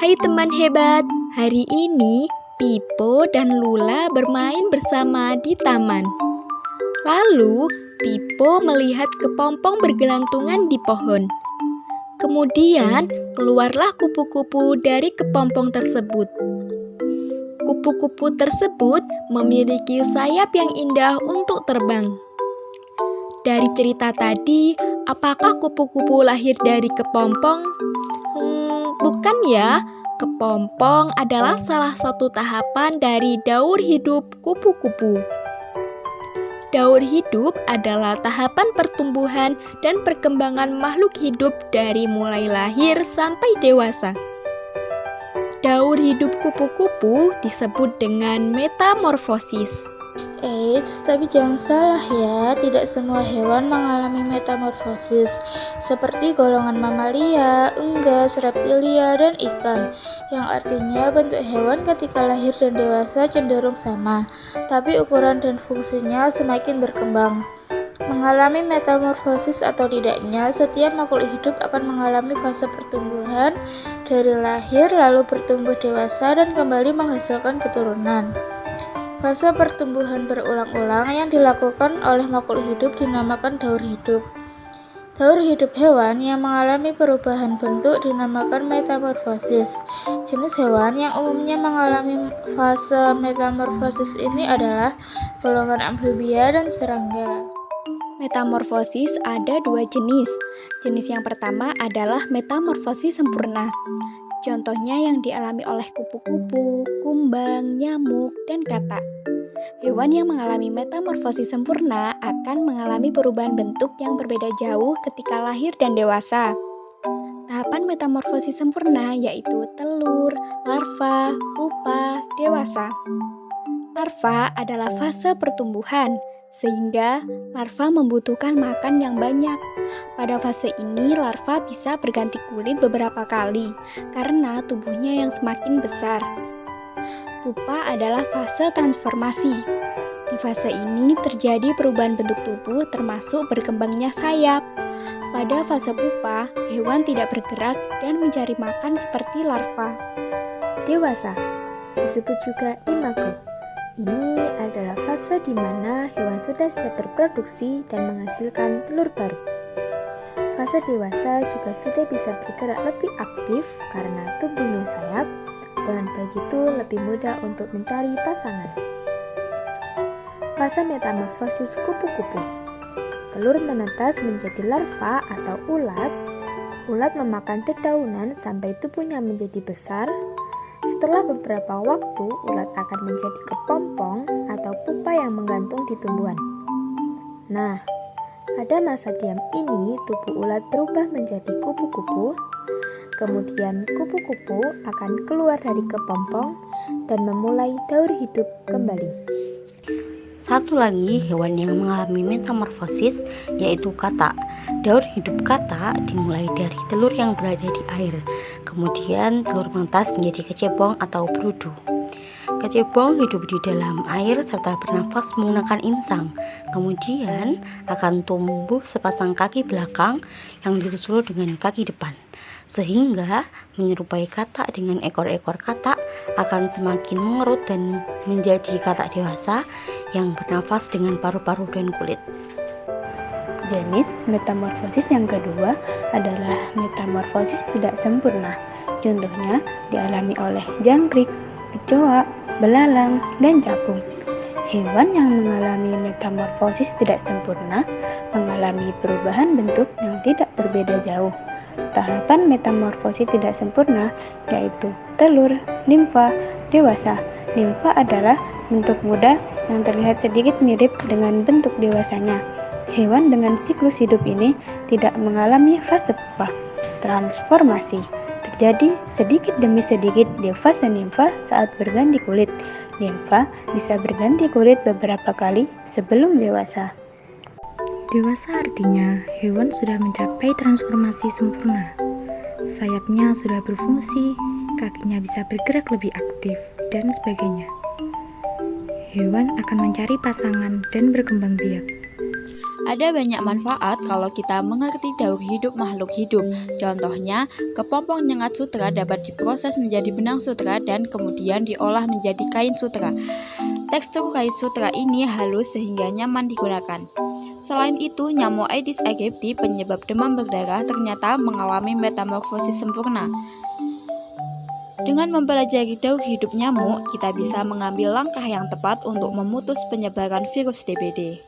Hai teman hebat, hari ini Pipo dan Lula bermain bersama di taman. Lalu Pipo melihat kepompong bergelantungan di pohon. Kemudian keluarlah kupu-kupu dari kepompong tersebut. Kupu-kupu tersebut memiliki sayap yang indah untuk terbang. Dari cerita tadi, apakah kupu-kupu lahir dari kepompong? Bukan ya, kepompong adalah salah satu tahapan dari daur hidup kupu-kupu. Daur hidup adalah tahapan pertumbuhan dan perkembangan makhluk hidup dari mulai lahir sampai dewasa. Daur hidup kupu-kupu disebut dengan metamorfosis. Eits, tapi jangan salah ya, tidak semua hewan mengalami metamorfosis, seperti golongan mamalia, unggas, reptilia, dan ikan, yang artinya bentuk hewan ketika lahir dan dewasa cenderung sama, tapi ukuran dan fungsinya semakin berkembang. Mengalami metamorfosis atau tidaknya, setiap makhluk hidup akan mengalami fase pertumbuhan dari lahir, lalu bertumbuh dewasa, dan kembali menghasilkan keturunan. Fase pertumbuhan berulang-ulang yang dilakukan oleh makhluk hidup dinamakan daur hidup. Daur hidup hewan yang mengalami perubahan bentuk dinamakan metamorfosis. Jenis hewan yang umumnya mengalami fase metamorfosis ini adalah golongan amfibia dan serangga. Metamorfosis ada dua jenis. Jenis yang pertama adalah metamorfosis sempurna. Contohnya yang dialami oleh kupu-kupu, kumbang, nyamuk, dan katak. Hewan yang mengalami metamorfosis sempurna akan mengalami perubahan bentuk yang berbeda jauh ketika lahir dan dewasa. Tahapan metamorfosis sempurna yaitu telur, larva, pupa, dewasa. Larva adalah fase pertumbuhan, sehingga larva membutuhkan makan yang banyak. Pada fase ini, larva bisa berganti kulit beberapa kali karena tubuhnya yang semakin besar. Pupa adalah fase transformasi. Di fase ini terjadi perubahan bentuk tubuh termasuk berkembangnya sayap. Pada fase pupa, hewan tidak bergerak dan mencari makan seperti larva. Dewasa disebut juga imago. Ini adalah fase di mana hewan sudah siap berproduksi dan menghasilkan telur baru. Fase dewasa juga sudah bisa bergerak lebih aktif karena tubuhnya sayap, dengan begitu lebih mudah untuk mencari pasangan. Fase metamorfosis kupu-kupu. Telur menetas menjadi larva atau ulat. Ulat memakan dedaunan sampai tubuhnya menjadi besar. Setelah beberapa waktu, ulat akan menjadi kepompong atau pupa yang menggantung di tumbuhan. Nah, pada masa diam ini, tubuh ulat berubah menjadi kupu-kupu. Kemudian kupu-kupu akan keluar dari kepompong dan memulai daur hidup kembali. Satu lagi hewan yang mengalami metamorfosis yaitu katak. Daur hidup katak dimulai dari telur yang berada di air. Kemudian telur menetas menjadi kecebong atau berudu. Kecebong hidup di dalam air serta bernafas menggunakan insang. Kemudian akan tumbuh sepasang kaki belakang yang disusul dengan kaki depan. Sehingga menyerupai katak dengan ekor-ekor katak akan semakin mengerut dan menjadi katak dewasa yang bernafas dengan paru-paru dan kulit. Jenis metamorfosis yang kedua adalah metamorfosis tidak sempurna. Contohnya dialami oleh jangkrik, kecoa, belalang, dan capung. Hewan yang mengalami metamorfosis tidak sempurna mengalami perubahan bentuk yang tidak berbeda jauh. Tahapan metamorfosis tidak sempurna yaitu telur, nimfa, dewasa. Nimfa adalah bentuk muda yang terlihat sedikit mirip dengan bentuk dewasanya. Hewan dengan siklus hidup ini tidak mengalami fase pupa. Transformasi terjadi sedikit demi sedikit di fase nimfa saat berganti kulit. Nimfa bisa berganti kulit beberapa kali sebelum dewasa. Dewasa artinya hewan sudah mencapai transformasi sempurna. Sayapnya sudah berfungsi, kakinya bisa bergerak lebih aktif, dan sebagainya. Hewan akan mencari pasangan dan berkembang biak. Ada banyak manfaat kalau kita mengerti daur hidup makhluk hidup. Contohnya, kepompong nyengat sutra dapat diproses menjadi benang sutra dan kemudian diolah menjadi kain sutra. Tekstur kain sutra ini halus sehingga nyaman digunakan. Selain itu, nyamuk Aedes aegypti penyebab demam berdarah ternyata mengalami metamorfosis sempurna. Dengan mempelajari daur hidup nyamuk, kita bisa mengambil langkah yang tepat untuk memutus penyebaran virus DBD.